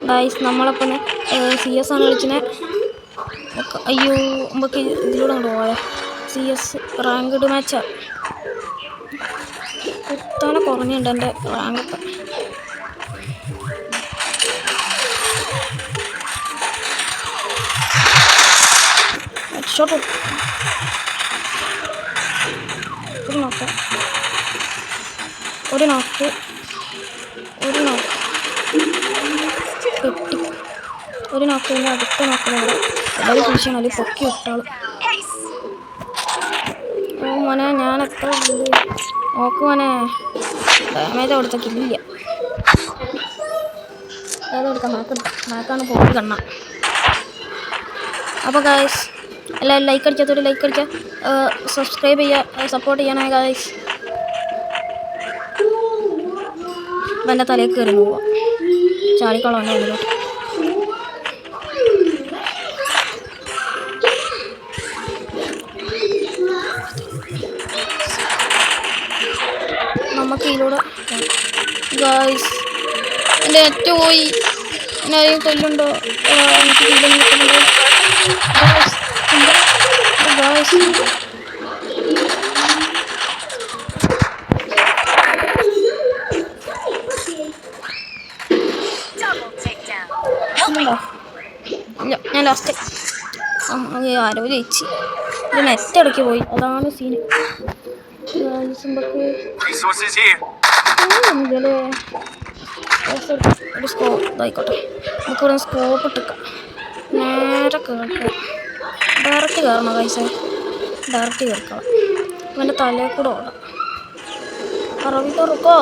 Guys നമ്മളപ്പം CS ആണ് കളിക്കുന്നത്. അയ്യോ നമുക്ക് ഇതിലൂടെ അങ്ങോട്ട് പോകാതെ. CS ranked മാച്ചാണ്. കുത്താനെ കുറഞ്ഞുണ്ട് എൻ്റെ റാങ്കൊക്കെ. ഹെഡ്ഷോട്ട് ഒരു നോക്ക് കിട്ടി. ഒരു നോക്കിന് അടുത്ത നോക്കുന്നത് എല്ലാവരും ഫിനിഷാണ്. അല്ലെങ്കിൽ പൊക്കി വിട്ടാളും. ഓ മോനെ ഞാൻ എത്ര നോക്ക് മോനെ. ഡാമേജ് കൊടുത്ത കില്ലില്ല. ഏതെടുക്കാം മാക്കാണ് പൊക്കി കണ്ണ. അപ്പോൾ ഗായ്സ് എല്ലാവരും ലൈക്ക് അടിക്കാത്തൊരു ലൈക്ക് അടിക്കുക, സബ്സ്ക്രൈബ് ചെയ്യുക, സപ്പോർട്ട് ചെയ്യാനായി ഗായ്സ്. അപ്പം എൻ്റെ തലയിൽ കയറി പോവാം. ചാടിക്കോളാം എൻ്റെ ഉള്ളിലോട്ട്. നമുക്ക് ഇതിലൂടെ ഗായ്സ്. എൻ്റെ നെറ്റ് പോയി. എന്നാരെയും കൊല്ലുണ്ടോ? എനിക്ക് കില്ലും കിട്ടുന്നുണ്ടോ ഗായ്സ്? ഇല്ല ഞാൻ ലാസ്റ്റ് ആരോ ജയിച്ച്. ഇത് നെറ്റ് ഇടയ്ക്ക് പോയി, അതാണ് സീന്. ഒരു സ്കോപ്പ് ഇതായിക്കോട്ടെ. നമുക്കിവിടെ സ്കോപ്പ് ഇട്ടിക്കാം. നേരെ കേൾക്കാം. ഡയറക്റ്റ് കയറണം കൈസേ. ഡയറക്റ്റ് കേൾക്കണം. ഇവൻ്റെ തലയിൽ കൂടെ ഓടാം. അറബി തുറക്കോ.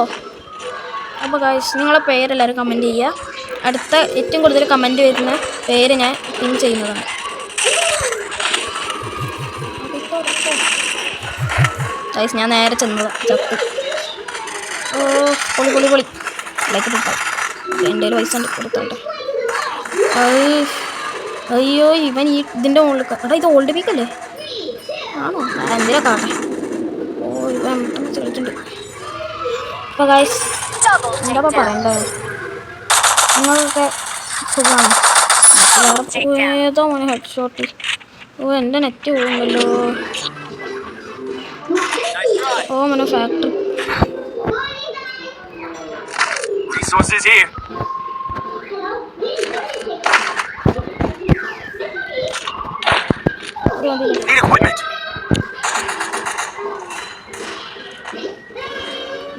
അപ്പോൾ ഗൈസ് നിങ്ങളെ പേരെല്ലാവരും കമൻറ്റ് ചെയ്യുക. അടുത്ത ഏറ്റവും കൂടുതൽ കമൻറ്റ് വരുന്ന പേര് ഞാൻ പിൻ ചെയ്യുന്നതാണ്. ഗൈസ് ഞാൻ നേരെ ചെന്നതാണ്. ചത്ത്. ഓ പൊളി ലൈക്ക് കൊടുക്കാം. എൻ്റെ കയ്യിൽ പൈസ ഉണ്ട്, കൊടുത്തോട്ടെ. അയ്യോ ഇവൻ ഇതിൻ്റെ മുകളിൽ എടാ ഇത് ഓൾഡ് പീക്കല്ലേ? ആണോ? എന്തിനാ കാണേ? ഓ ഇവൻ കളിച്ചിട്ടുണ്ട്. അപ്പോൾ ഗൈസ് എന്താ പറയണ്ടേ? നിങ്ങളൊക്കെ സുഖമാണ്. ഏതോ മോനെ ഹെഡ് ഷോട്ട്. ഓ എൻ്റെ നെറ്റ് പോകുന്നല്ലോ. ഓ മോനെ ഫാക്ടറി.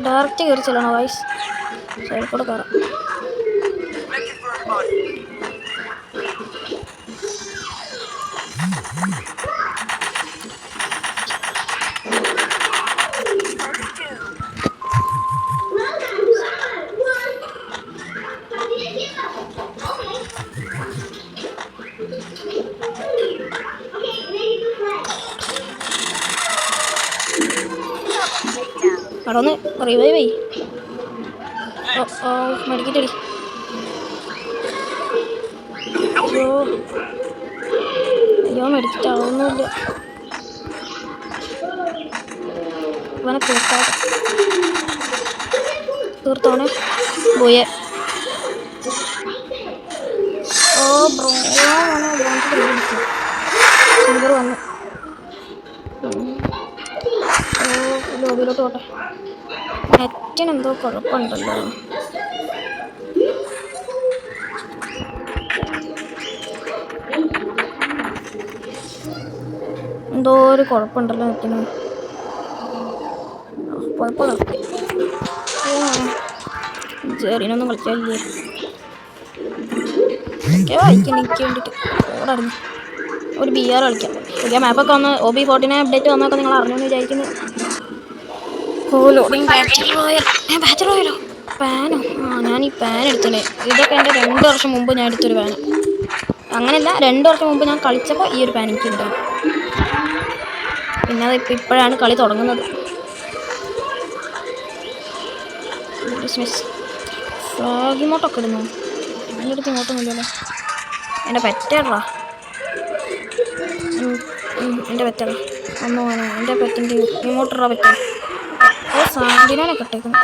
ഡയറക്റ്റ് കയറി ചെല്ലണോ വൈസ്? സൈഡിൽ കൂടെ കയറാം. അവിടെ ഒന്ന് റിവൈവ് ചെയ്യ്. മെഡിക്കറ്റടി. അയ്യോ മെഡിക്കറ്റ് ആവുന്നില്ല. ഇവനെ തീർത്തോണേ പോയേ. ഓ ബ്രോ വന്നു. ലോബിയിലോട്ട് പോട്ടെ. നെറ്റിനെന്തോ കുഴപ്പമുണ്ടല്ലോ. എന്തോ ഒരു കുഴപ്പമുണ്ടല്ലോ നെറ്റിന്. കുഴപ്പം നടത്തി. ജെറിനൊന്നും കളിക്കാനില്ലേ? വായിക്കണം എനിക്ക് വേണ്ടിയിട്ട്. ഓടായിരുന്നു ഒരു BR കളിക്കാം. പുതിയ മാപ്പൊക്കെ വന്ന് OB14 അപ്ഡേറ്റ് വന്നൊക്കെ നിങ്ങൾ അറിഞ്ഞുവെന്ന് വിചാരിക്കുന്നു. ഓ ലോഡിങ് ബാറ്റർ റോയലോ പാനോ. ഞാൻ ഈ പാൻ എടുത്തേ. ഇതൊക്കെ എൻ്റെ 2 വർഷം മുമ്പ് ഞാൻ എടുത്തൊരു പാൻ. അങ്ങനെയല്ല, 2 വർഷം മുമ്പ് ഞാൻ കളിച്ചപ്പോൾ ഈ ഒരു പാൻ എനിക്ക് ഉണ്ടാവും. പിന്നെ അത് ഇപ്പോഴാണ് കളി തുടങ്ങുന്നത്. ഫ്ലാഗിമോട്ടൊക്കെ ഇടുന്നു. എൻ്റെ അടുത്ത് ഇങ്ങോട്ടൊന്നുമില്ലല്ലോ. എൻ്റെ പെറ്റാടാ. എൻ്റെ പെറ്റാടാ ഒന്ന് പോകാനോ. എൻ്റെ പെറ്റിൻ്റെ ഇങ്ങോട്ടിടാ പറ്റാ. ഓ സാൻഡിനോനൊക്കെ ഇട്ടേക്കുന്നു.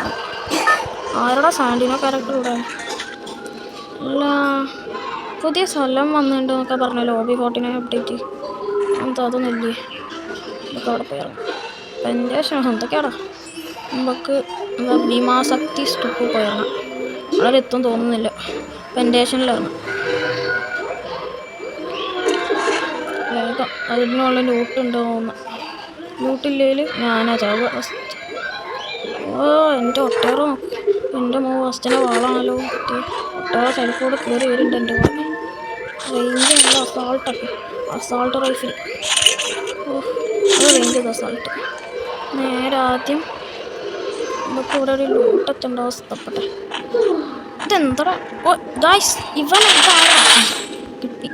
ആരോടാ സാൻഡിനോ ക്യാരക്ടർ കൂടെ? അല്ല പുതിയ സ്ഥലം വന്നിട്ടുണ്ട് എന്നൊക്കെ പറഞ്ഞല്ലോ ലോബി 49 അപ്ഡേറ്റ്. അതൊന്നുമില്ലേ? ഇതൊക്കെ അവിടെ പോയി ഇറങ്ങും. പെൻറ്റേഷൻ എന്തൊക്കെയാടാ? നമുക്ക് എന്താ ഭീമാശക്തി സ്റ്റോപ്പ് പോയി ഇറങ്ങാം. അവിടെ എത്തും തോന്നുന്നില്ല. പെൻറ്റേഷനിലിറങ്ങാം വേഗം. അതിനുള്ള ലൂട്ടുണ്ടോ എന്ന്. ലൂട്ടില്ലേൽ ഞാനാ ചാവുക. ഓ എൻ്റെ ഒട്ടേറെ നോക്കി. എൻ്റെ ഫസ്റ്റിൻ്റെ വാളാണല്ലോ കിട്ടിയത്. ഒട്ടേറെ സൈഡിൽ കൂടെ കയറി വരുന്നുണ്ട് എൻ്റെ കൂടെ. റേഞ്ച് നല്ല അസാൾട്ട് റൈഫിൽ. ഓ അത് റേഞ്ച് ചെയ്ത അസാൾട്ട്. നേരെ ആദ്യം നമുക്ക് ഇവിടെ ഒരു ലൂട്ടെത്തേണ്ട അവസ്ഥപ്പെട്ടെ. ഇതെന്താ? ഓ ഗായ്സ് ഇവൻ കിട്ടി.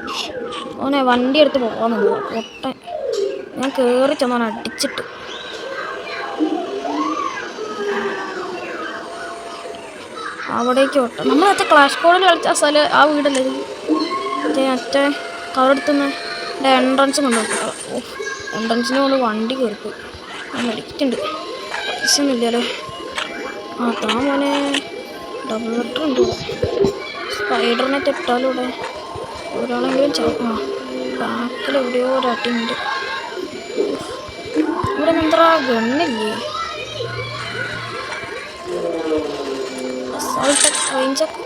ഓനെ വണ്ടി എടുത്ത് പോകാമെന്ന് ഒട്ടൻ. ഞാൻ കയറി ചെന്നോനെ അടിച്ചിട്ട്. അവിടേക്ക് ഓട്ടം. നമ്മൾ മറ്റേ ക്ലാഷ് കോഡിൽ കളിച്ച സ്ഥലം ആ വീടല്ലേ മറ്റേ കവറെടുത്തുനിന്ന് എൻട്രൻസ് കൊണ്ടുപോയി. ഓ എൻട്രൻസിനെ കൊണ്ട് വണ്ടി കയറിപ്പോയി. ഞാൻ അടിക്കുന്നുണ്ട്. പൈസ ഒന്നുമില്ലല്ലേ? അതാ മോനെ ഡബിൾ ലെറ്റർ ഉണ്ടോ? സ്പൈഡറിനെ തെറ്റാലും ഇവിടെ ഒരാളെങ്കിലും ചാവും. ബാക്കിൽ എവിടെയോ ഒരട്ടിയുണ്ട്. ഇവിടെ എന്താ ഗണ്ണില്ലേ? റേഞ്ചൊക്കെ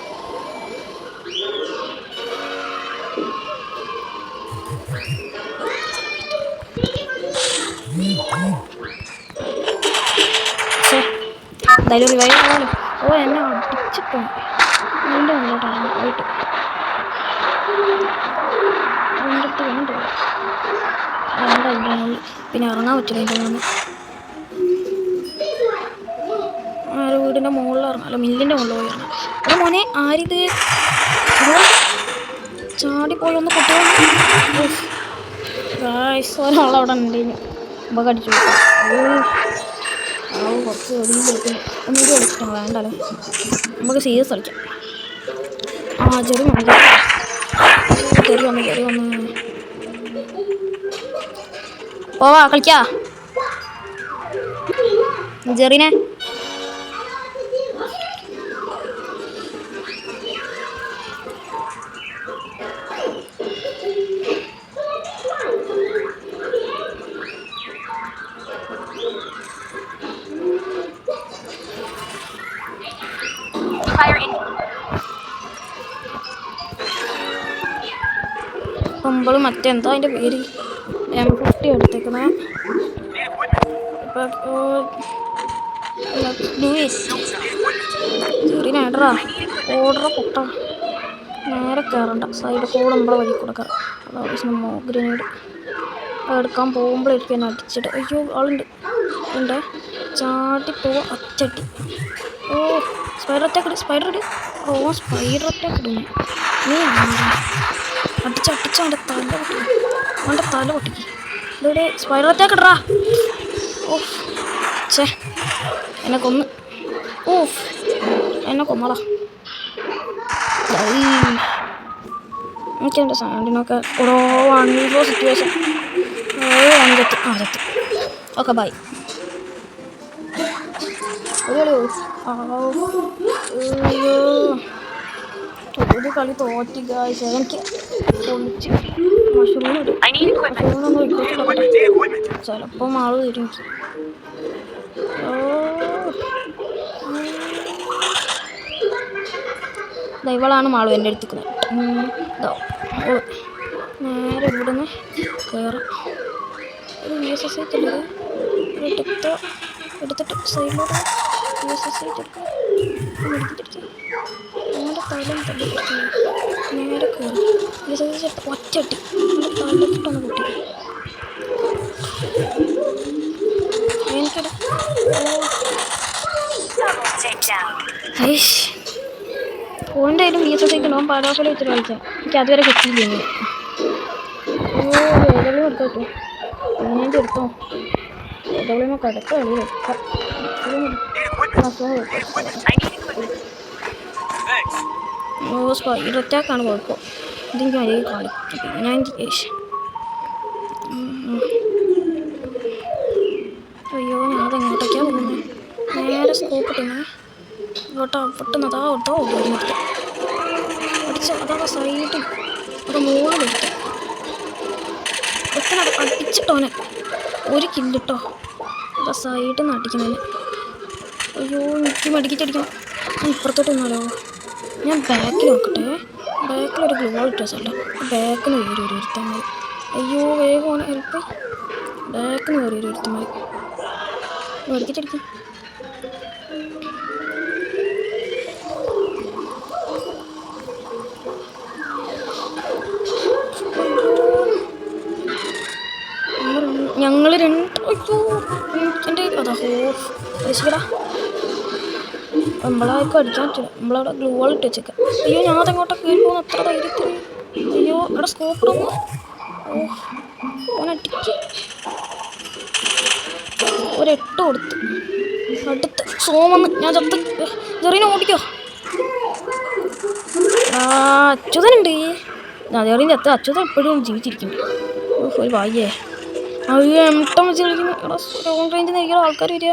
എന്തായാലും റിവൈവ് ആവാലോ. ഓ എന്നെ അടിച്ചിട്ടോ വീണ്ടും അങ്ങോട്ടാണ് പോയിട്ട് വീണ്ടിട്ട് വേണ്ട വേണ്ട അതിൻ്റെ മുകളിൽ പിന്നെ ഇറങ്ങാൻ പറ്റില്ല. അതിൻ്റെ മുകളിൽ ആര് വീടിൻ്റെ മുകളിൽ ഇറങ്ങാം. അല്ല മില്ലിൻ്റെ മുകളിൽ പോയി ഇറങ്ങാം. അത് മോനെ ആരിത് ചാടിപ്പോയി ഒന്ന് കുട്ടികൾ ഒരാളവിടെ ഉണ്ടെങ്കിൽ നമുക്ക് അടിച്ചു കുറച്ച് ഒതുങ്ങി കളിക്കുന്നു. ഒന്നുകൂടി കളിക്കണം വേണ്ടല്ലോ. നമുക്ക് സീരിയസ് കളിക്കാം. ചെറിയ കയറി വന്ന് പോവാ കളിക്കാ ജെറിനെ. നമ്മൾ മറ്റെന്താ അതിൻ്റെ പേര് M50 എടുത്തേക്കണേ. ചെറിയടാ ഓർഡർ പൊട്ട നേരെ കയറണ്ട. സൈഡ് കൂടെ നമ്മളെ വഴി കൂടെ കയറാം. അതാവശ്യം ഗ്രനേഡ് എടുക്കാൻ പോകുമ്പോഴായിരിക്കും എന്നെ അടിച്ചിട്ട്. അയ്യോ ആളുണ്ട് ഉണ്ട് ചാട്ടിപ്പോവാ അച്ചട്ടി. ഓ സ്പൈഡർ അറ്റാക്ക് ഇട്. സ്പൈഡർ അറ്റാക്ക് ഇടുന്നു. നീ അടിച്ചടിച്ച് അവൻ്റെ തല പൊട്ടിക്ക്. ഇവിടെ സ്പൈഡർ അറ്റാക്ക് ഇടറാ. ഓഫ് ചേ എന്നെ കൊന്ന്. ഓഫ് എന്നെ കൊന്നടാ. എനിക്ക് എൻ്റെ സൗണ്ടിനൊക്കെ ഓരോ വൺവീഫോ സിറ്റുവേഷൻ അഞ്ചെത്തി. Okay bye. അയ്യോ ഒരു കളി തോറ്റി ഗായ്സ്. എനിക്ക് പൊളിച്ച് മഷറൂമൊന്നും ഇട്ടിട്ട് ചിലപ്പം ആള് തരും എനിക്ക്. ഇവളാണ് മാളു എൻ്റെ അടുത്തിക്കുന്നത്. നേരെ ഇവിടെ നിന്ന് കയറാം. ഒരു VSS എടുത്തിട്ട് സൈഡിലോട്ട് VSS എടുക്കുക. നമ്മുടെ തലം തള്ളിപ്പിടിച്ചു നേരെ കയറി VSS എടുത്ത് ഒറ്റട്ടി നമ്മുടെ തലത്തിട്ടൊന്ന് പൊട്ടിക്കും. എനിക്കിടെ ഓൻ്റെയായാലും VSS നോൻ പാടാഫല വെച്ചിട്ട് കളിച്ചാൽ എനിക്ക് അതുവരെ കിട്ടിയില്ല. ഏതെങ്കിലും എടുക്കാൻ പറ്റുമോ? ഞാൻ എടുത്തോ ഏതെങ്കിലും കിടക്ക കളി വെക്കാം. സ്പൈഡർ അറ്റാക്കാണ് കുഴപ്പം. ഇതെനിക്ക് വലിയ കളിക്കും. പിന്നെ എനിക്ക് അയ്യോ ഞാൻ അതെങ്ങോട്ടേക്കാണ് പോകുന്നത്. നേരെ സ്കോപ്പ് ഇട്ടേ ഇങ്ങോട്ട് പെട്ടെന്ന് അതാ ഓട്ടോ അതാ സൈഡിൽ അത് മുകളിലെടുത്ത് എത്ര അടിച്ചിട്ടോനെ ഒരു കില്ലിട്ടോ. അതാ സൈഡിൽ നിന്ന് അടിക്കുന്നതിന്. അയ്യോ എനിക്ക് മടിക്കിച്ചടിക്കണം. ഞാൻ ഇപ്പുറത്തോട്ട് വന്നാലോ? ഞാൻ ബാക്കിൽ നോക്കട്ടെ. ബാക്കിലൊരു ഗ്ലൂ ഇട്ട് വെച്ചോട്ടെ. ബാക്കിൽ നിന്ന് കയറി ഒരു ഒരുത്തന്മാർ. അയ്യോ വേഗമാണ് ഹെൽപ്പ്. ബാക്കിൽ നിന്ന് കയറി ഒരു ഒരുത്തന്മാർ മടിക്കിച്ചടിക്കും. ഞങ്ങൾ രണ്ട് അയ്യോ എൻ്റെ അതാ രക്ഷിക്കടാ. നമ്മളാർക്കും അടിക്കാൻ പറ്റില്ല. നമ്മളവിടെ ഗ്ലൂ വാൾ ഇട്ട് വെച്ചേക്കാം. അയ്യോ ഞാൻ അതെങ്ങോട്ടൊക്കെ കയറി പോകുന്നു അത്ര ധൈര്യത്തിൽ. അയ്യോ അവിടെ സ്കോപ്പ് ഇടുന്നു. ഓനടിക്ക് ഒരു8 കൊടുത്ത് അടുത്ത് സോമന്ന് ഞാൻ ചത്ത്. ചെറിയ ഓടിക്കോ. അച്യുതനുണ്ട്. ചെറിയ ചത്ത്. അച്യുതൻ എപ്പോഴും ജീവിച്ചിരിക്കുന്നുണ്ട്. ഒരു ഭാഗ്യേ. അയ്യോ എംട്ടം വെച്ച് കളിക്കുന്നു. എടാ ലോങ് റേഞ്ചിൽ നിന്ന് ഇരിക്കുന്ന ആൾക്കാർ വരിക.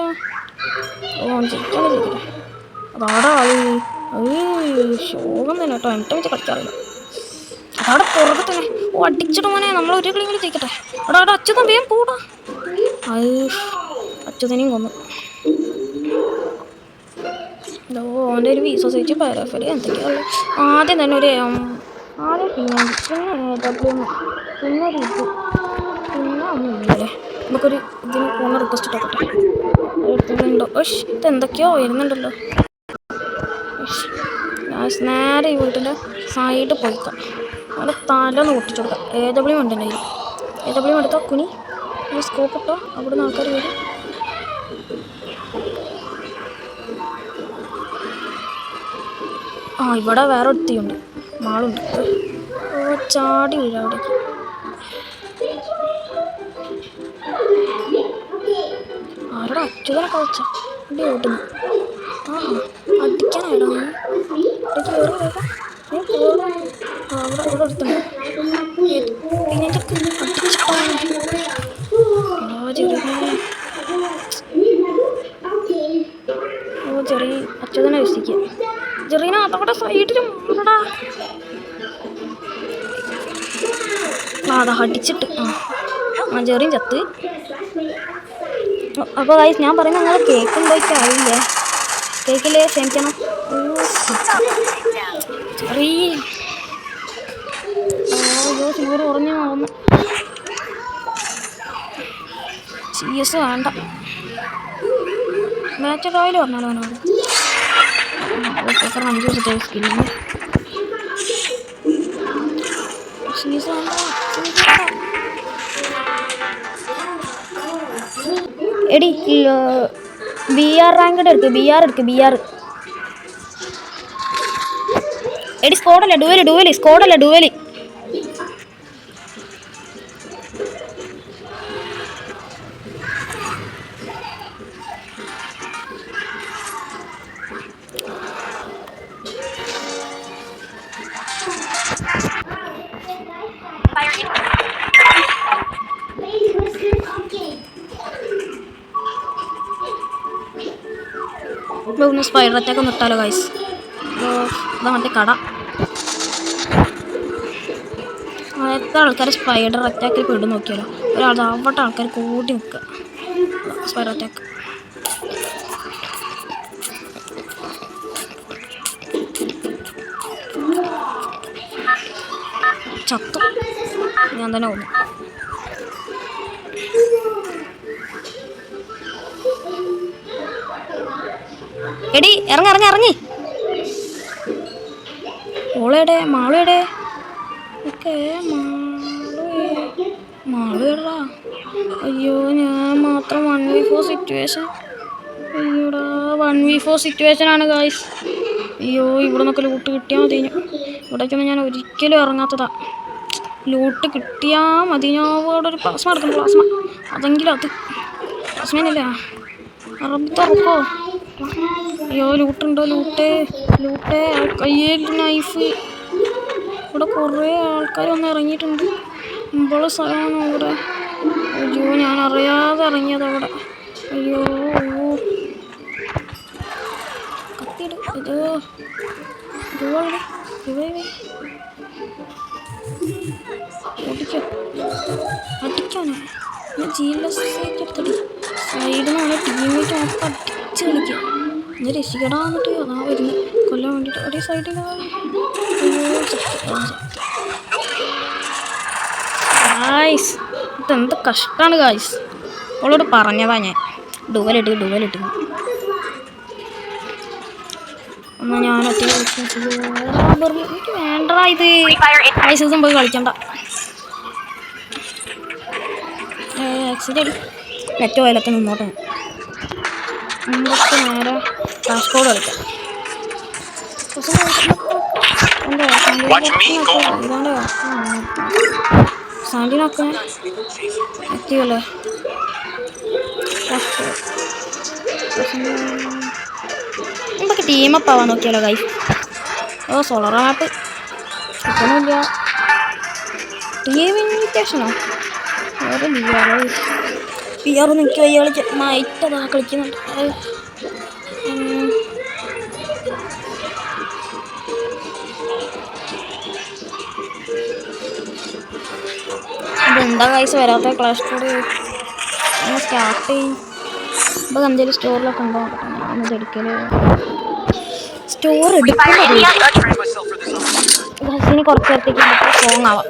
ജയിക്കാതെ ജയിക്കട്ടെ. അതാടാ ശോകം തന്നെ കേട്ടോ. എംട്ടം വെച്ച് കളിക്കാറില്ല. അതവിടെ പുറകെ തന്നെ. അടിച്ചിട്ട് മോനെ നമ്മളൊരു കളി കൂടി ജയിക്കട്ടെ. എടാ അച്യുതൻ വേഗം പോടാ. അച്യുതനെയും കൊന്നു. ഓൻ്റെ ഒരു സൊസൈറ്റി പാരാഫലി എന്തൊക്കെയാണ്. ആദ്യം തന്നെ ഒരു ആദ്യം പിന്നെ പിന്നെ ഒരു പിന്നെ ഒന്നുമില്ലല്ലേ. നമുക്കൊരു ഇതിന് പോകുന്ന റിക്വസ്റ്റ് ഇട്ടോട്ടെ. എടുത്തുണ്ടോ? ഇതെന്തൊക്കെയോ വരുന്നുണ്ടല്ലോ. നേരെ ഈ വീട്ടിൻ്റെ സൈഡ് പോയിക്കാം. അവിടെ തലൊന്ന് പൊട്ടിച്ചു കൊടുക്കാം. AW ഉണ്ട് എൻ്റെ കയ്യിൽ. AW എടുത്തോ കുനി. സ്കോപ്പ് ഇട്ടോ. അവിടെ നിന്ന് ആൾക്കാർ വരും. ഇവിടെ വേറെ ഒരുത്തിയുണ്ട്. മാളുണ്ട്. ചാടി വീഴ അവിടേക്ക്. ആരോടെ അച്യുതനെ കളിച്ച ഇവിടെ ഓട്ടുന്നു. അടിക്കാനായിടാ അവിടെ ഇവിടെ എടുത്തുണ്ട്. പിന്നെ ചെറിയ അച്യുതനെ വിശ്വസിക്കുക. ചെറിയനെ അതവിടെ സൈഡിൽ മാറടാ. അതാ അടിച്ചിട്ട് ചെറിയും ചത്ത്. അപ്പോൾ ഗൈസ് ഞാൻ പറയുന്നത് നിങ്ങൾ കേൾക്കുമ്പോഴേക്ക് അറിയില്ലേ. കേൾക്കില്ലേ ക്ഷമിക്കണം. ചെറിയ ചൂട് കുറഞ്ഞു മാറുന്നു. CS വേണ്ട. മാച്ച് റോയിൽ പറഞ്ഞാലോ അവനോട്. 5 ദിവസത്തെ സ്കില്ലിന് CS വേണ്ട. എടി BR റാങ്കഡ് എടുക്ക്. BR എടുക്ക്. BR എടി സ്കോഡല്ല ഡുവലി. സ്കോഡല്ല ഡുവലി. ഒന്ന് സ്പൈഡർ അറ്റാക്ക് ഒന്ന് ഇട്ടാലോ ഗൈസ്. ഇതാ മറ്റേ കട. എത്ര ആൾക്കാർ സ്പൈഡർ അറ്റാക്കിൽ പെടും നോക്കിയാലോ. ഒരാൾ അവിടെ ആൾക്കാർ കൂടി നിൽക്കുക. സ്പൈഡർ അറ്റാക്ക് ചത്തു. ഞാൻ തന്നെ കൊന്നു. എടി ഇറങ്ങി. ഓളെടെ മാളുടെ ഒക്കെ മാളുടാ. അയ്യോ ഞാൻ മാത്രം 1v4 സിറ്റുവേഷൻ. അയ്യോടാ 1v4 സിറ്റുവേഷൻ ആണ് ഗായ്സ്. അയ്യോ ഇവിടെ നിന്നൊക്കെ ലൂട്ട് കിട്ടിയാൽ മതി. ഇവിടേക്കൊന്നും ഞാൻ ഒരിക്കലും ഇറങ്ങാത്തതാ. ലൂട്ട് കിട്ടിയാൽ മതി. ഞാൻ അവിടെ ഒരു പ്ലാസ്മ എടുക്കണം. പ്ലാസ്മ അതെങ്കിലും അത് പ്ലാസ്മേനല്ല അറബത്തറക്കോ. അയ്യോ ലൂട്ടുണ്ടോ? ലൂട്ടേ കയ്യിൽ നൈഫ്. ഇവിടെ കുറേ ആൾക്കാർ വന്ന് ഇറങ്ങിയിട്ടുണ്ട്. മുമ്പുള്ള സ്ഥലമാണ് ഇവിടെ. അയ്യോ ഞാൻ അറിയാതെ ഇറങ്ങിയത് അവിടെ. അയ്യോ കത്തിയിട്. ഇത് ഓടിക്കോ അടിക്കാനോ ഞാൻ ജീലസേക്ക് എടുത്തിട്ട് സൈഡിൽ നിന്നാണ് ടീമേറ്റ് മൊത്തം അടിച്ച് കളിക്കുക ഇന്ന് രക്ഷിക്കടാ എന്നിട്ട് അതാ വരുന്നത് കൊല്ലാൻ വേണ്ടിയിട്ട് ഒരേ സൈഡിൽ ഗായ്സ് ഇതെന്ത് കഷ്ടമാണ് ഗായ്സ് അവളോട് പറഞ്ഞതാ ഞാൻ ഡുവലിട്ട് എന്നാൽ ഞാനൊക്കെ എനിക്ക് വേണ്ടടാ ഇത് ലൈസൻസും പോയി കളിക്കണ്ട ആക്സിഡൻറ്റ് നെറ്റ് പോയാലൊക്കെ നിന്നോട്ടെ മുമ്പൊക്കെ നേരെ കാസ്കോഡ് കളിക്കാം സാൻഡിനൊക്കെ എത്തിയല്ലേ എന്തൊക്കെ ടീമപ്പ് ആവാൻ നോക്കിയാലോ ഗൈസ് ഓ സോളർ മാപ്പ് കിട്ടണില്ല ടീം ഇൻവിറ്റേഷനോ വേറെ പിആർ നിൽക്കുക അയാൾ മൈറ്റതാ കളിക്കുന്നുണ്ട് ഇതെന്താ ഗൈസ് വരാത്ത ക്ലാഷ് കോഡ് സ്റ്റാർട്ട് ചെയ്യും ഇപ്പോൾ എന്തെങ്കിലും സ്റ്റോറിലൊക്കെ ഉണ്ടോ ഞാനത് എടുക്കല് സ്റ്റോർ എടുക്കുന്നതിന് കുറച്ച് നേരത്തേക്ക് നമുക്ക് സ്ട്രോങ് ആവാം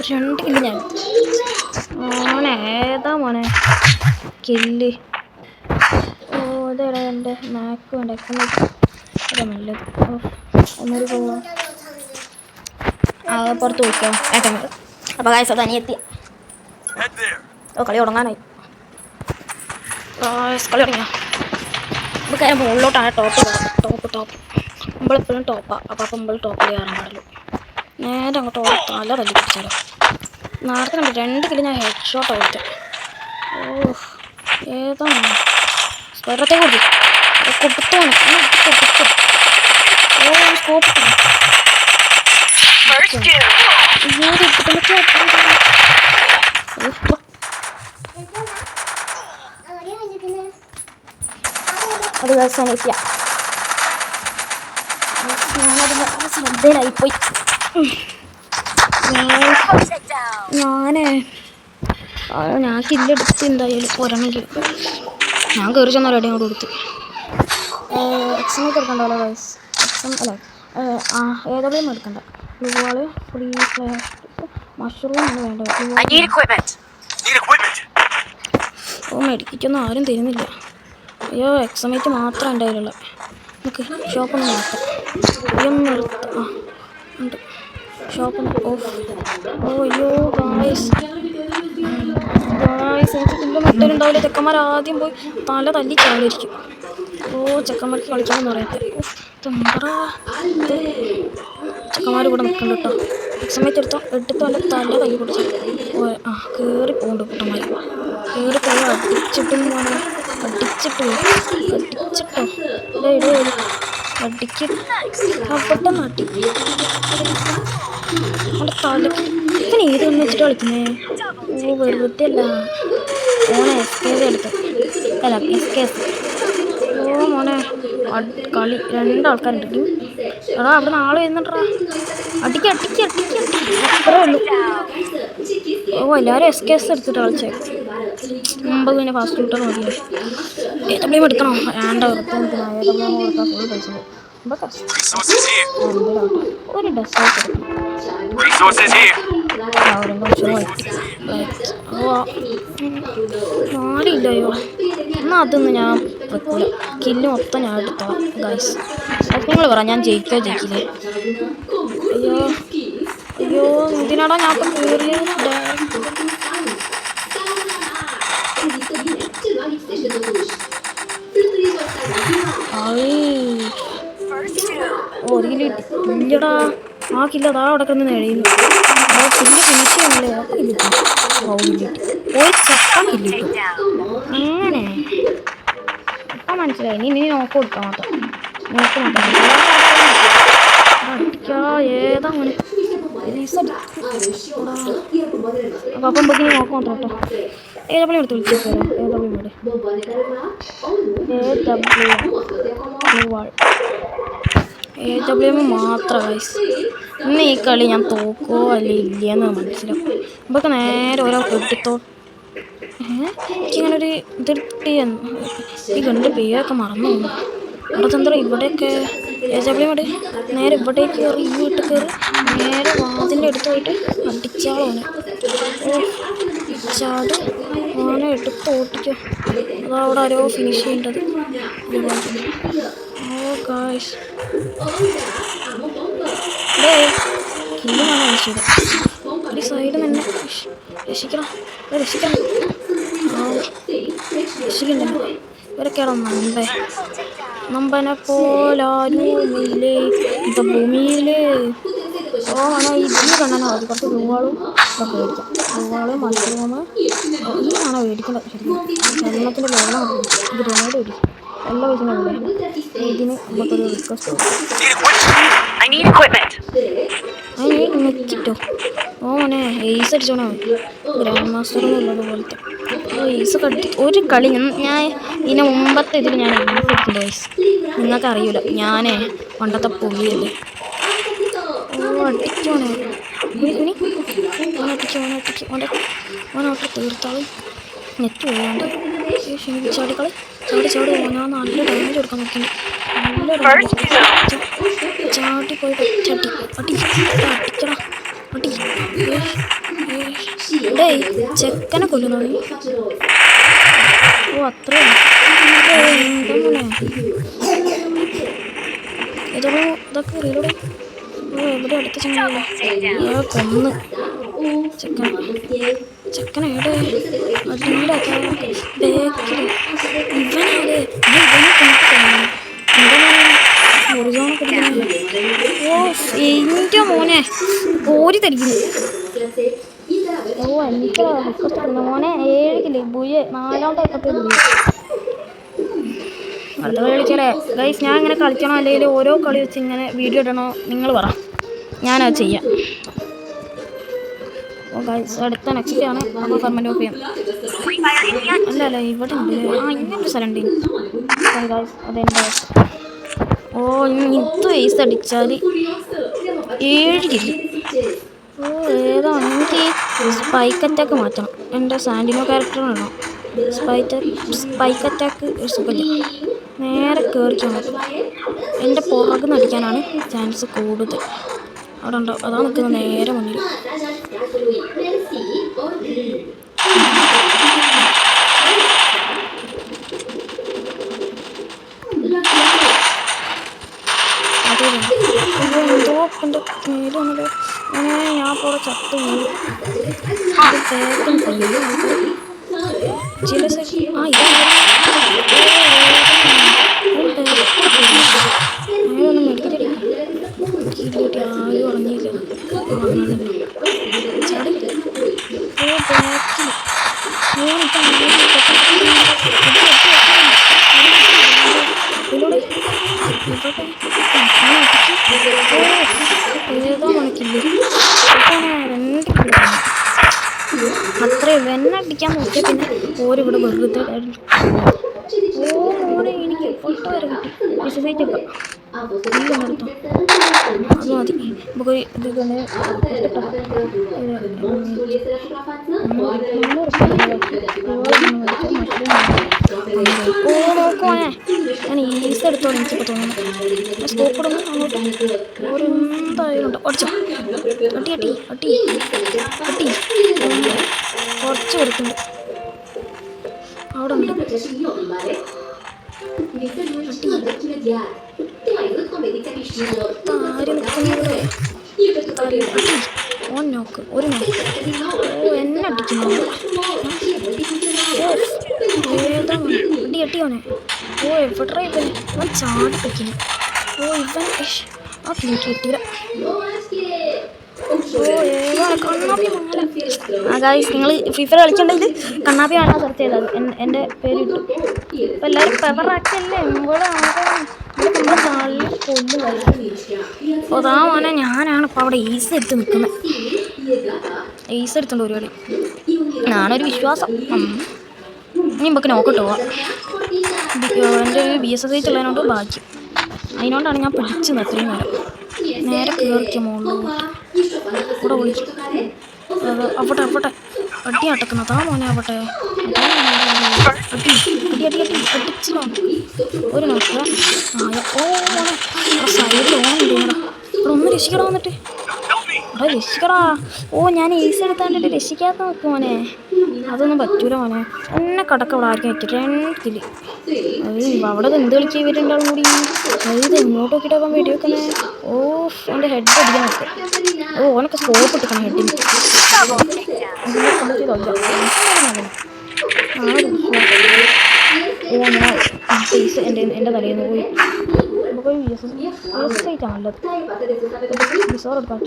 രണ്ട് കില്ല് ഞാൻ ഏതാ മോനെ കില്ല് ഓ ഇതേടാ എൻ്റെ മാക്ക് വേണ്ട അതാ നല്ലത് ഒന്നൊരു പോവാം പുറത്ത് പോയിക്കോ ഏട്ടൻ അപ്പോൾ കാഴ്ച തനിയെത്തിയ ഓ കളി തുടങ്ങാനായി കളി തുടങ്ങിയോ നമുക്ക് അതിന് മുകളിലോട്ടാണ് ടോപ്പ് നമ്മളെപ്പോഴും ടോപ്പാണ് അപ്പോൾ നമ്മൾ ടോപ്പിൽ കയറാൻ പാടുള്ളൂ നേരെ അങ്ങോട്ട് തല തല്ലി പിടിച്ചാലോ നേരത്തെ കണ്ടു 2 കിലോ ഞാൻ ഹെഡ് ഷോട്ട് ആയിട്ട് ഓ ഏതാണ് സ്പെറത്തെ കൊടുത്താണ് ഓ സ്കോപ്പ് അത് ദിവസം എത്തിയ ഞാനത് ശ്രദ്ധയിലായിപ്പോയി ഞാൻ കില്ലെടുത്ത് എന്തായാലും ഒരെണ്ണമെങ്കിൽ ഞാൻ കയറി ചെന്ന റെഡി അങ്ങോട്ട് കൊടുത്തു എക്സമൊക്കെ എടുക്കണ്ടല്ലോ ഗൈസ് എക്സം അല്ല ഏതെങ്കിലും എടുക്കണ്ട ബ്ലൂവാള് ഫ്രീ മഷ്റൂം ആണ് വേണ്ടത് ഓ മെഡിക്കിറ്റൊന്നും ആരും തരുന്നില്ല അയ്യോ എക്സമേറ്റ് മാത്രം എൻ്റെ കയ്യിലുള്ള നമുക്ക് ഷോപ്പൊന്ന് നോക്കാം ഇതൊന്നും എടുത്ത് ഉണ്ട് ഷോപ്പൊന്ന് ഓഫ് ഓ അയ്യോ ഗായ്സ് എനിക്ക് കില്ല് മെറ്റലുണ്ടാവില്ല ചെക്കന്മാർ ആദ്യം പോയി തല തല്ലി ചാടിയിരിക്കും ഓ ചെക്കന്മാർക്ക് കളിക്കാമെന്ന് പറയട്ടെ തമ്പറാ ചെക്കന്മാർ ഇവിടെ നിൽക്കുന്നുണ്ട് കേട്ടോ എക്സമേറ്റ് എടുത്തോ അല്ല തല കൈ പിടിച്ചു കയറി പോകുന്നുണ്ട് കുട്ടന്മാർ കയറി പോയി അടിച്ചിട്ടും അടിച്ചിട്ടോ അടിക്ക് പെട്ടെന്ന് അടി അവിടെ തലക്ക് ഇവൻ ഏത് കണ്ണ് വെച്ചിട്ട് കളിക്കുന്നേ ഓ വെറുതെ അല്ല ഓനെ എസ്കേസ് എടുത്ത് അല്ല എസ്കേസ് ഓ മോനെ കളി 2 ആൾക്കാരുണ്ട് എടാ അവിടെ നാളെ വരുന്നുണ്ടാ അടിക്ക് അത്രേ ഉള്ളൂ ഓ എല്ലാവരും എസ്കേസ് എടുത്തിട്ട് കളിച്ചേ മുമ്പ് പിന്നെ ഫാസ്റ്റ് ഷൂട്ടർ മതിയല്ലേ AWM എടുക്കണോ വേണ്ട കൊടുക്കാൻ ഫുൾ പൈസ ഒരു ഡെസേർട്ട് എടുക്കണം. അവരെന്തോ നാടില്ലയോ എന്നാൽ അതൊന്നും ഞാൻ വെക്കൂല. കില്ല് മൊത്തം ഞാൻ എടുത്തോളാം ഗൈസ്. അപ്പം നിങ്ങൾ പറ ഞാൻ ജയിക്കില്ലേ? അയ്യോ അയ്യോ എന്തിനാടാ ഞാൻ ഇപ്പം കയറിയത്? ഒരു കിലോ ഇല്ലടാ. ആ കില്ല അതാ അവിടെ കിടന്ന് എഴുതുന്നു. ആ കില്ല് ഫിനിഷ് ചെയ്യുന്നില്ലേ? ആ കില്ലിട്ടു. പോയി ചക്ക കില്ലിട്ടു. അങ്ങനെ അപ്പം മനസ്സിലായി. ഇനി നോക്ക് കൊടുക്കാം മാത്രം. നോക്ക് നോക്കാം. അടിക്കാ ഏതാ അങ്ങനെ അപ്പം അപ്പം നോക്ക് മാത്രം കേട്ടോ. AW എടുത്ത് വിളിച്ചു AW മാത്രം ഗൈസ്. ഇന്ന് ഈ കളി ഞാൻ തോക്കോ അല്ലെ ഇല്ലയെന്ന് മനസ്സിലാവും. നമുക്ക് നേരെ ഓരോ കെട്ടിത്തോ. എനിക്കിങ്ങനെ ഒരു ഇതിട്ട് ഈ കണ്ട് പേരൊക്കെ മറന്നു പോകുന്നു. അവിടെ ചന്ദ്ര ഇവിടെയൊക്കെ AW നേരെ ഇവിടേക്ക് കയറി ഈ വീട്ടിൽ കയറി നേരെ വാതിൻ്റെ അടുത്ത് പോയിട്ട് അടിച്ചാളോനെ ചാട് ഓനെ എടുത്ത് ഓട്ടിക്കോ. അതവിടെ ആരോ ഫിനിഷ് ചെയ്യേണ്ടത്. ഓ ഗായ്സ് കില്ലാണ് വിളിച്ചത്. ഒരു സൈഡ് തന്നെ രക്ഷിക്കണം രക്ഷിക്കണം. രക്ഷിക്കണ്ടല്ലോ ഇവരൊക്കെയാണോ നമ്പനെ പോലാരൂമില്ലേ ഇത് ഭൂമിയില്. ഓ ആണോ ഈ ഭൂമി കണ്ണനോ അത് കുറച്ച് ഗ്ലൂവാളും ഇതൊക്കെ മേടിക്കാം. ഗ്ലൂവാള് മത്സരമോ ഈ ആണോ മേടിക്കേണ്ടത്? ശരിക്കും വെള്ളത്തിൻ്റെ വെള്ളം ഗ്രനേഡ് മേടിക്കും. എല്ലാ പൈസ ഇതിന് നമുക്കൊരു റിക്വസ്റ്റ് നെക്കിട്ടോ. ഓനെ എയ്സ് അടിച്ചോണോ ഗ്രാൻഡ് മാസ്റ്റർ എന്നുള്ളത് പോലത്തെ എയ്സ് ഒക്കെ അടിച്ചു. ഒരു കളി ഞാൻ ഇതിന് മുമ്പത്തെ ഇതിൽ ഞാൻ എയ്സ് അടിച്ചിട്ടുണ്ട് ഗൈസ്. നിങ്ങൾക്ക് അറിയില്ല ഞാനേ പണ്ടത്തെ പുള്ളിയല്ലേ. ഓ അടിച്ചോനെ ഓനോട്ട് തീർത്താളി നെറ്റ് പോയാണ്ട് ചാടിക്കളി ചാടി ഓനാ നല്ല ഡാമേജ് കൊടുക്കാൻ നോക്കി. നല്ല ഡാമേജ് ചാടി പോയി ചട്ടി അടിക്കടാ അടി. ഡേയ് ചെക്കനെ കൊല്ലുന്നു. ഓ അത്രയും ഇതൊക്കെ റീലോടെ. ഓ എവിടെ അടുത്ത ചെങ്ങനല്ലേ കൊന്ന് ചെക്കനെ എവിടെ അതിൻ്റെ ബേക്കിൽ ഇവനാണ് ഓ എൻ്റെ മോനെ പോരി തരിക്കുന്നു. ഓ എനിക്ക് മോനെ 7 കിലോ ബുയെ 4ാമത്തെ എക്കത്തെ ബുയെ അടുത്ത കളി കളിച്ചാലേ ഗൈസ്. ഞാൻ ഇങ്ങനെ കളിക്കണോ അല്ലെങ്കിൽ ഓരോ കളി വെച്ച് ഇങ്ങനെ വീഡിയോ ഇടണോ നിങ്ങൾ പറ, ഞാനത് ചെയ്യാം. ഓ ഗൈസ് അടുത്ത നെക്സ്റ്റ് ആണ്. അപ്പോൾ ഫർമൻ്റ് ഓഫ് ചെയ്യാം. അല്ല ഇവിടെ ഉണ്ട്. ഇങ്ങനൊരു സ്ഥലം ഉണ്ട് ഗൈസ്. അതെൻ്റെ ഓ ഇത് വേസ് അടിച്ചാൽ 7 കിലോ. ഓ ഏതാണ് എനിക്ക് സ്പൈക്ക് അറ്റാക്ക് മാറ്റണം. എൻ്റെ സാൻഡിനോ ക്യാരക്ടറിനാണോ സ്പൈക്ക് അറ്റാക്ക് ഒരു സുഖമില്ല. നേരെ കയറിക്കാൻ പറ്റും. എൻ്റെ പുറകുന്ന് അടിക്കാനാണ് ചാൻസ് കൂടുതൽ. അവിടെ ഉണ്ടോ അതാ നിൽക്കുന്നത് നേരെ മുന്നിൽ. എന്തോ എൻ്റെ മേല് വന്നത് അങ്ങനെ ഞാൻ ഇപ്പോൾ ചത്തു പോയി. ചില ഒന്നും മെഡിക്കറ്റ് ആരും ഉറങ്ങിയില്ല. ഏതോ മണിക്കില്ലേ അത്രയും വെണ്ണ അടിക്കാൻ നോക്കിയാൽ പിന്നെ ഓരിവിടെ വെറുതെ ഓ മോനെ എനിക്ക് ഫോട്ടോ വരെ കിട്ടി. വിശ്വസിച്ചേക്കാം എടുത്തോ. അത് മതി. നമുക്ക് ഇത് തന്നെ ഓ നോക്കുവാനേ ഞാൻ ഈസ് എടുത്തോളൂ. എനിക്കിപ്പോൾ തോന്നുന്നു സ്കോപ്പ് ഇടുന്നു അങ്ങോട്ട് ഒരു എന്തായാലും ഉണ്ട്. അടിച്ചോ അട്ടി അട്ടി അട്ടി അട്ടി കുറച്ച് കൊടുക്കുന്നുണ്ട്. അവിടെ ഉണ്ട് ആര് നിൽക്കുന്നത്? ഓൻ നോക്ക് ഒരു നോക്ക്. ഓ എന്നെ അടിക്കുന്നു. ഏതാ അടി അട്ടിയോനെ. ഓ എവിടെ ഇവൻ അവൻ ചാടിപ്പിക്കുന്നു. ഓ ഇവൻ ആ കിളിക്ക് കിട്ടിയില്ല. ഓ ഏതാണ് കണ്ണാപ്പി മാല. ആ ഗായ്സ് നിങ്ങൾ ഫ്രീ ഫയർ കളിച്ചിട്ടുണ്ടെങ്കിൽ കണ്ണാപ്പി മാല സെർച്ച് ചെയ്തത് എൻ്റെ പേര് കിട്ടും. അപ്പോൾ എല്ലാവരും പെവറാക്കല്ലേ ഇവിടെ നമ്മുടെ നാളിൽ കൊല്ലും കളി. അപ്പോൾ അതാ മോനെ ഞാനാണ് ഇപ്പോൾ അവിടെ ഈസ് എടുത്ത് നിൽക്കുന്നത്. ഈസ് എടുത്തുണ്ട് പരിപാടി. ഞാനൊരു വിശ്വാസം. ഇനി നമുക്ക് നോക്കിട്ട് പോവാം. എൻ്റെ ഒരു BSS ഉള്ളതിനോട് ഭാഗ്യം. അതിനോണ്ടാണ് ഞാൻ പിടിച്ചത് അത്രയും നേരെ കയറിക്കുക മുകളിൽ ഇവിടെ വിളിക്കും. അവിടെ അവിടെ അടി അടക്കുന്നത് അതാ മോനെ. അവിടെ അടി അടി അടി അടി അടിച്ചോ ഒരു നോക്കുക. ഓ മോനെ സൈഡിൽ ഓനുണ്ട് ഇവിടെ. ഇവിടെ ഒന്ന് രക്ഷിക്കടാ വന്നിട്ട്. ഇവിടെ രക്ഷിക്കടാ. ഓ ഞാൻ ഈസ് എടുത്താണ്ടിട്ട് രക്ഷിക്കാത്ത നോക്കും മോനെ. അതൊന്നും പറ്റൂല മോനെ. എന്നെ കടക്ക ഇവിടെ ആർക്കും വെക്കില്ല. രണ്ടില് അവിടെ എന്ത് കളിക്കുക ഇവരുണ്ടാവും കൂടി. അത് ഇങ്ങോട്ട് നോക്കിയിട്ടൊക്കെ വീഡിയോ വെക്കണേ. ഓ എൻ്റെ ഹെഡ് അടിക്കാൻ നോക്കുക. ഓ ഓനൊക്കെ സ്കോപ്പ് ഇട്ടിക്കണം ഹെഡിന്. ഓ ഞാൻ ഫേസ് എൻ്റെ തലയിൽ നിന്ന് പോയി. നമുക്ക് VSS നല്ലത്. ബിസോർ എടുക്കാൻ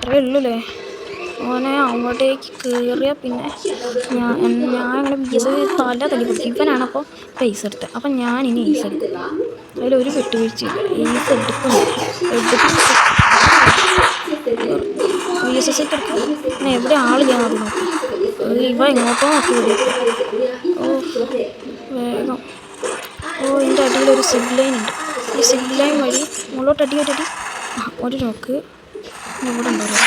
അത്രയേ ഉള്ളൂല്ലേ ഓനെ. അങ്ങോട്ടേക്ക് കയറിയാൽ പിന്നെ ഞാൻ അങ്ങനെ BSS തല തല്ലി കൊടുക്കും. ഇവനാണ് അപ്പോൾ പൈസ എടുത്തത്. അപ്പം ഞാൻ ഇനി ഈസ് എടുക്കും. അതിലൊരു വെട്ടുവീഴ്ചയില്ല. ഈസ് എടുക്കുന്നു. VSS എടുക്കും. പിന്നെ എവിടെ ആളില്ല അത് നോക്കി. ഇവ എങ്ങോട്ടോ നോക്കി വരും. ഓ വേഗം. ഓ ഇതിൻ്റെ അടിയിലൊരു സിബ് ലൈൻ ഉണ്ട്. ഈ സിബ് ലൈൻ വഴി മുകളോട്ട് അടി ഒരു അടി. ഒരു നോക്ക് ഇവിടെ ഉണ്ടാവും.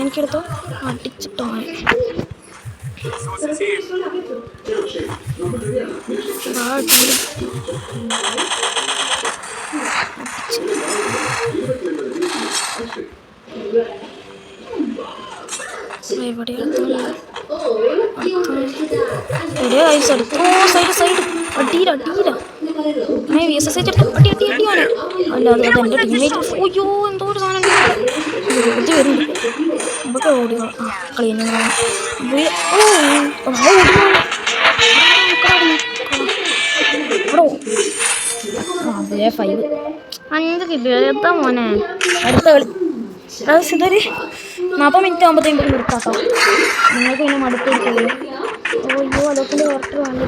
എനിക്കെടുത്തോ അടിച്ചിട്ടോ. എവിടെയാ കൈസ് എടുത്തു. ഓ സൈഡ് സൈഡ് അടിയില അടിയില. VSS എടുത്തു അടി അടി അടിയാണ്. അല്ല അത് എൻ്റെ ടീമേറ്റ്. ഓയ്യോ എന്തോ ഒരു സാധനം ഇത് വരുന്നുണ്ട്. നമുക്ക് ഓടി കളിയുന്നു. അതെ 5 5 കിലോ എത്താ മോനെ. അടുത്ത കളി ഇതൊരു 40 മിനിറ്റ് ആകുമ്പോഴത്തേക്കും നിർത്താട്ടോ. നിങ്ങൾക്ക് പിന്നെ മടുത്തിരിക്കുള്ളൂ. ഓയ്യോ അതൊക്കെ കറക്റ്റ് വേണ്ട.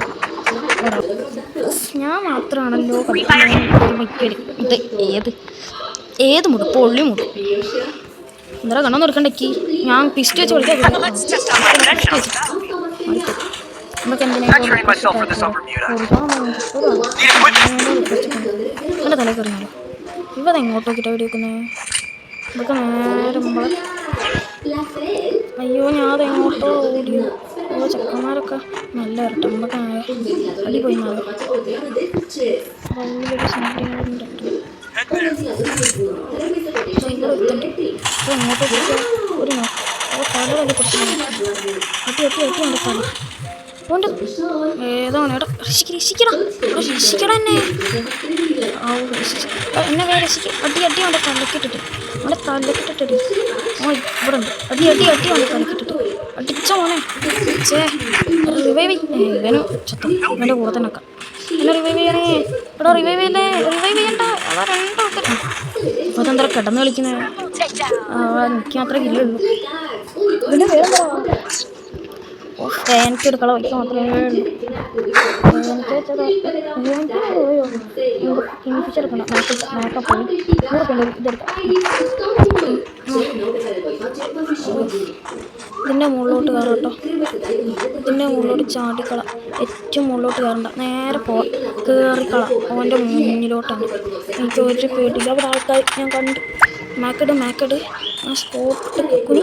ഞാൻ മാത്രമാണല്ലോ കളിക്കുന്നത്. ഇത് ഏത് മുടും പൊള്ളി മുടും. എന്താ കണ്ണൊന്നും എടുക്കണ്ടേക്ക്. ഞാൻ പിസ്റ്റ് വെച്ച് കളിക്കാം. നമുക്ക് എന്തിനാണ് എൻ്റെ തലയിൽ കറിയാലോ. ഇവത് എങ്ങോട്ട് നോക്കിയിട്ടാണ് വീഡിയോ വെക്കുന്നത്. ഇതൊക്കെ നേരെ മുമ്പ്. അയ്യോ ഞാൻ അതെങ്ങോട്ടോ ഓടിയോ. ഓ ചെക്കന്മാരൊക്കെ നല്ല ഇരട്ടെ. നമുക്ക് അടി പോയി മാറി. വലിയൊരു സംഭവമുണ്ട്. ഇവിടെ എത്തണ്ട്. ഇത് എങ്ങോട്ടോ ഒരു നോക്ക്. ഓ തല വലിയ പ്രശ്നമാണ്. അട്ടി അട്ടി അട്ടി ഉണ്ട് തല. അതുകൊണ്ട് ഏതാണ് എടാ രക്ഷിക്കടാ എന്നെ. എന്നെ വേറെ രക്ഷിക്കും. അടി അടി അവിടെ തലക്കിട്ടിട്ട് അവിടെ തലക്കിട്ടിട്ടടി. ഓ ഇവിടെ ഉണ്ട്. അടി അടി അടി അവിടെ തലക്കിട്ടിട്ട് അടിച്ച മോനെ. ചേ റിവൈവ് ഇവനും ചത്തു. ഇവൻ്റെ കൂടെ തന്നെ വെക്കാം. എന്നെ റിവൈവ് ചെയ്യണേ. എടാ റിവൈവ് ചെയ്യല്ലേ. റിവൈവ് ചെയ്യണ്ട. അതാ രണ്ടാൾക്കാർ. അപ്പോൾ അതെന്താ കിടന്ന് കളിക്കുന്നത്. എനിക്ക് മാത്രമേ കില്ലുള്ളൂ. ഇതിൻ്റെ പേരെന്താ. എനിക്ക് എടുക്കള വയ്ക്ക മാത്രമേ ഉള്ളൂ. എനിക്ക് കിങ്ഫിഷെടുക്കണം. മേക്കപ്പ് പോയി 100 ഇതെടുക്കാം. ഇതിൻ്റെ മുകളിലോട്ട് കയറാം കേട്ടോ. ഇതിൻ്റെ മുകളിലോട്ട് ചാടിക്കള. ഏറ്റവും മുകളിലോട്ട് കയറണ്ട, നേരെ കയറിക്കള. അവൻ്റെ മുന്നിലോട്ടാണ്. എനിക്ക് ഒരു പേടിയില്ല. അവിടെ ആൾക്കാർ ഞാൻ കണ്ട്. മാക്കട് ആ സ്പോട്ട് കുനി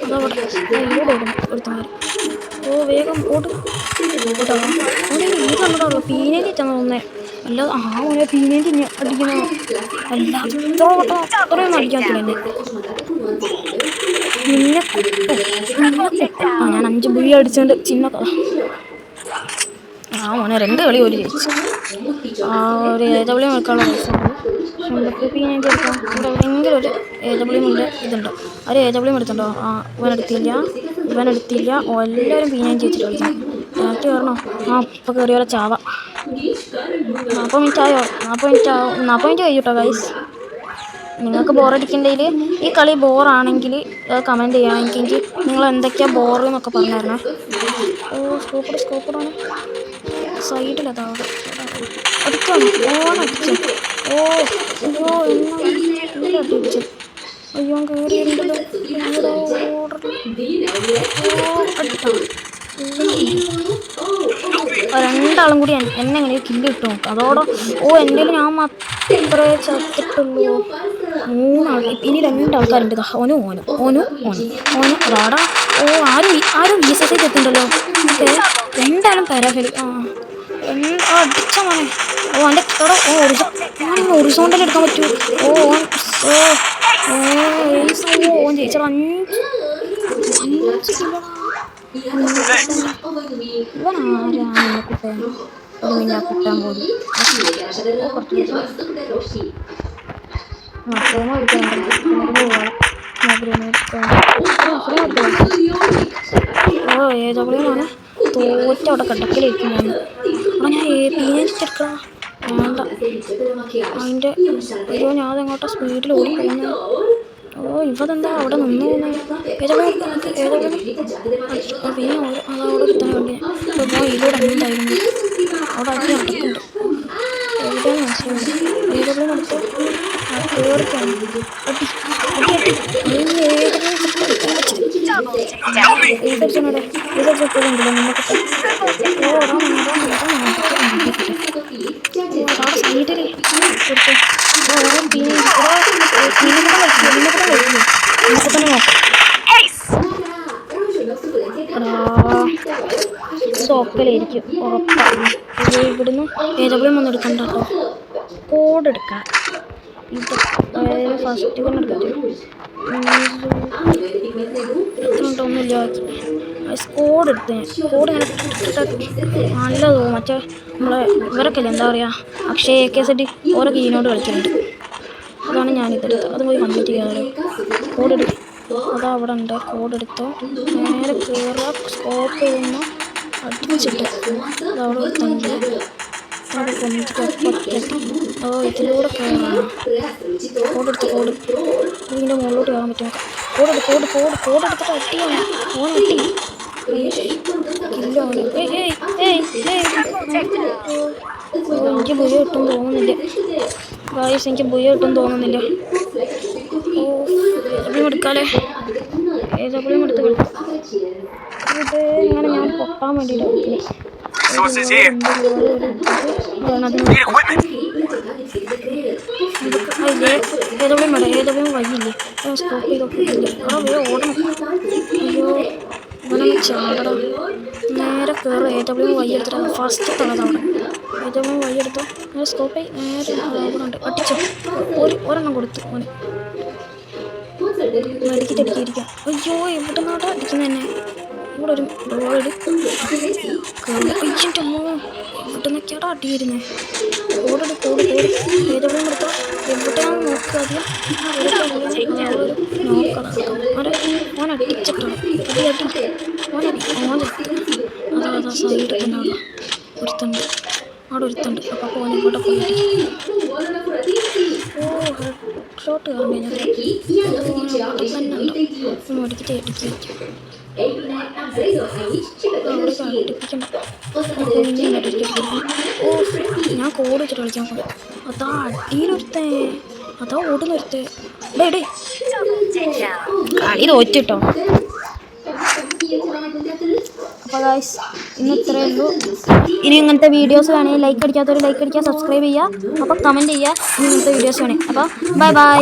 അതവിടെ ഇടും ഒരുത്തമാർ. ഓ വേഗം ഓട് കേട്ടോ. അവിടെ ഈ കണ്ടോ പീനേജ് ചെന്ന് തോന്നേ. അല്ലാതെ മോനെ പീനേജ് അടിക്കുന്ന അല്ലാതെ അത്രയൊന്നും അടിക്കാൻ പറ്റില്ല എന്നെ. നിന്നെ ഞാൻ 5 ബുള്ളി അടിച്ചുകൊണ്ട് ചിന്ന മോനെ 2 കളി ഒരു ജയിച്ചു. ഒരു AW എടുക്കാനുള്ള പൈസ ഉണ്ട്. പക്ഷെ പീനേജ് എടുക്കാം. ഇവിടെ എവിടെയെങ്കിലും ഒരു AW ഇതുണ്ടോ? ഒരു AW എടുത്തുണ്ടോ? ഇവനെടുത്തില്ല. എല്ലാവരും പീനേജ് ചെയ്തിട്ട് കളിക്കണം. രാത്രി കയറണോ? ഇപ്പം കയറിയോലെ ചാവ. 40 മിനിറ്റ് ആയോ? 40 മിനിറ്റ് കഴിയൂട്ടോ ഗൈസ്. നിങ്ങൾക്ക് ബോറടിക്കണ്ടെങ്കിൽ ഈ കളി ബോറാണെങ്കിൽ കമൻറ്റ് ചെയ്യാം. എനിക്ക് നിങ്ങൾ എന്തൊക്കെയാണ് ബോറ് എന്നൊക്കെ പറഞ്ഞായിരുന്നേ. ഓ സ്കോപ്പറാണ് സൈഡിലതാ അവിടെ അടിച്ചാണ്. അടിച്ചു. അയ്യോ എന്നാ അടിച്ചു. അയ്യോ കയറിയിട്ടുണ്ടല്ലോ. രണ്ടാളും കൂടി എന്നെ എങ്ങനെ കില്ല് കിട്ടും നോക്കാം. അതോടെ എൻ്റെ ഞാൻ മാത്രമേ ചത്തിട്ടുള്ളൂ. 3 ആൾ. ഇനി 2 ആൾക്കാരുണ്ട്. ഓനും അതാടാ. ആരും VSS എത്തുന്നുണ്ടല്ലോ. ഓക്കെ 2 ആളും പാരാഫിൽ. അടിച്ച മോനെ. എൻ്റെ കട ഒറിസോണ്ടൽ എടുക്കാൻ പറ്റൂ. ഓൻ ജയിച്ചത് 5 കിലോ. ഇവനാരാണ് കുട്ടൻ? ഒരു കുട്ടാൻ പോലും. ഏതവളെയാണ് തോറ്റ അവിടെ കിടക്കിലേക്ക് ഞാൻ. അവിടെ ഞാൻ പീനടിച്ചെടുക്കണം വേണ്ട. അതിൻ്റെ അയ്യോ ഞാൻ അതെങ്ങോട്ടാ സ്പീഡിൽ ഓടി പോകുന്നത്. ഇവതെന്താ അവിടെ നിന്ന് പോകുന്നത്? പിന്നെ അതവിടെ ഒരുത്തനെ വണ്ടി ഇതിലൂടെ ഉണ്ടായിരുന്നു. അവിടെ അടി നടക്കുന്നുണ്ട്. എവിടെയാണ് മനസ്സിലാവുന്നത്? ഏതെങ്കിലും നടത്ത് കയറിക്കാണ്. ഇതടിച്ചോണ്ടല്ലോ നിന്നൊക്കെ സൈഡിൽ ഇതൊക്കലായിരിക്കും ഉറപ്പാണ്. ഇവിടുന്ന് AW ഒന്നും എടുക്കണ്ട കേട്ടോ. കോഡ് എടുക്കാം. ഇത് ഫസ്റ്റ് കൊണ്ട് എടുക്കാം. ഒന്നുമില്ല. കോഡ് എടുത്ത് കോഡ് നല്ലതോ മറ്റേ നമ്മളെ ഇവരൊക്കെ അല്ലേ എന്താ പറയുക അക്ഷയ AKZ ഓരോ കീനോട് കളിക്കുന്നുണ്ട്. അതാണ് ഞാനിതെടുത്തത്. അത് പോയി കംപ്ലീറ്റ് ചെയ്യാറ്. കോഡ് എടുക്കും. അതാ അവിടെ ഉണ്ട്. കോഡ് എടുത്തോ നേരെ കയറുക. സ്കോപ്പ് ചെയ്യുന്നു അടിച്ചിട്ട് അതവിടെ എടുത്തെങ്കിൽ ഇതിലൂടെ കയറാണ്. കോഡ് ഇതിൻ്റെ മുകളിലോട്ട് കയറാൻ പറ്റും. കോഡ് എടുത്തിട്ട് അട്ടിയാണ്. അട്ടി കില്ലാണ്. എനിക്ക് ബുയ കിട്ടും തോന്നുന്നില്ല ഗായ്സ്. എനിക്ക് ബുയ കിട്ടും തോന്നുന്നില്ല. എടുക്കാല്ലേ AW എടുത്ത് കളിക്കാം. ഇത് ഇങ്ങനെ ഞാൻ പൊട്ടാൻ വേണ്ടിയിട്ട് AW വഴിയില്ലേ സ്കോപ്പ് ചെയ്തൊക്കെ ഇല്ലേ. ഓടണം. അയ്യോ ഇവനൊന്ന് ചാടടാ. നേരെ കയറും. AW വഴി എടുത്തിട്ട് ഫസ്റ്റ് തളതവിടെ AW വഴി എടുത്തോ. നേരെ സ്കോപ്പ് ആയി നേരെ അവിടെ ഉണ്ട്. അടിച്ചോ. ഒരെണ്ണം കൊടുത്തു ഓന്. മെഡിക്കറ്റടിക്കിയിരിക്കാം. അയ്യോ എവിടെ നിന്നാട്ടാ അടിക്കുന്നത് തന്നെ. ഇവിടെ ഒരു ഡോള് അയ്യൻ്റെ അമ്മോ എവിടെ നിന്നൊക്കെയാടാ അടിയിരുന്നേ. കോഡ് AW എടുത്തോ. എവിടെയാണ് നോക്കുക നോക്കാം. ഓൻ അടിച്ചിട്ടാണ് അതാ സൈഡ് തന്നെ ഒരുത്തുണ്ട്. അവിടെ ഒരുത്തുണ്ട്. അപ്പോൾ ഓനെ കൂടെ പോയി ഓ ഹെഡ് ഷോട്ട് കയറി മുടിക്കിട്ട് ഇടുക്കി വയ്ക്കും. അവിടെ കട്ടിപ്പിക്കണ്ട. ഓ ഞാൻ കോഡ് വെച്ചിട്ട് കളിക്കാൻ പോയി. അതാ അടിയിലൊരുത്തേ, അതാ ഓടുന്നൊരുത്തേ. ഡേ ഡേ കളി തോറ്റിട്ടോ. അപ്പോൾ ഗൈസ് ഇന്ന് ഇത്രയേ ഉള്ളൂ. ഇനി ഇങ്ങനത്തെ വീഡിയോസ് വേണമെങ്കിൽ ലൈക്ക് അടിക്കാത്തവർ ലൈക്ക് അടിക്കുക, സബ്സ്ക്രൈബ് ചെയ്യുക, അപ്പോൾ കമൻറ്റ് ചെയ്യുക. ഇനി ഇങ്ങനത്തെ വീഡിയോസ് വേണേ. അപ്പോൾ ബൈ ബൈ.